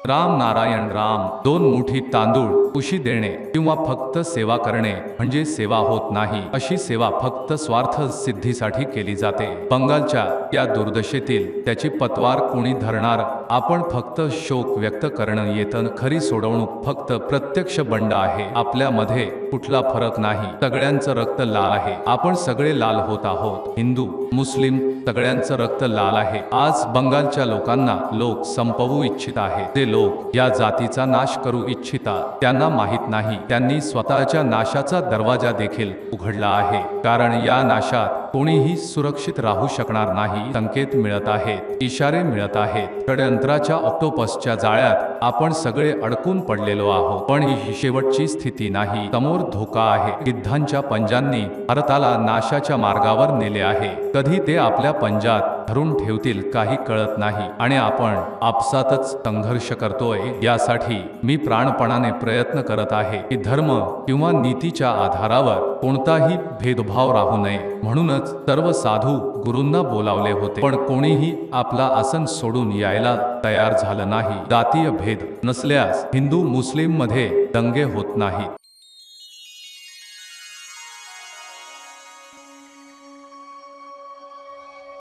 राम नारायण राम। दोन मुठी तांदूळ उशी देणे किंवा फक्त सेवा करणे म्हणजे सेवा होत नाही। अशी सेवा फक्त स्वार्थ सिद्धीसाठी केली जाते। बंगालच्या या दुर्दशेतील त्याची पतवार कोणी धरणार? आपण फक्त शोक व्यक्त करणं येतं, खरी सोडवणूक फक्त प्रत्यक्ष बंड आहे। आपल्यामध्ये कुठला फरक नाही, सगळ्यांचं रक्त लाल आहे। आपण सगळे लाल होत आहोत, हिंदू मुस्लिम सगळ्यांचं रक्त लाल आहे। आज बंगालच्या लोकांना लोक संपवू इच्छित आहेत। ते लोक या जातीचा नाश करू इच्छितात। त्यांना माहित नाही त्यांनी स्वतःच्या नाशाचा दरवाजा देखील उघडला आहे, कारण या नाशात कोणीही सुरक्षित राहू शकणार नाही। संकेत मिळत आहेत, इशारे मिळत आहेत। षड्यंत्राच्या ऑक्टोपसच्या जाळ्यात आपण सगळे अडकून पडलेलो आहोत, पण ही शेवटची स्थिती नाही। समोर धोका आहे। गिद्धांच्या पंजांनी भारताला नाशाच्या मार्गावर नेले आहे। कधी ते आपल्या पंजात धरून ठेवतील काही कळत नाही, आणि आपण आपसातच संघर्ष करतोय। यासाठी मी प्राणपणाने प्रयत्न करत आहे की धर्म किंवा नीतीच्या आधारावर कोणताही भेदभाव राहू नये। म्हणूनच सर्व साधू गुरूंना बोलावले होते, पण कोणीही आपला आसन सोडून यायला तयार झालं नाही। जातीय भेद नसल्यास हिंदू मुस्लिम मध्ये दंगे होत नाहीत।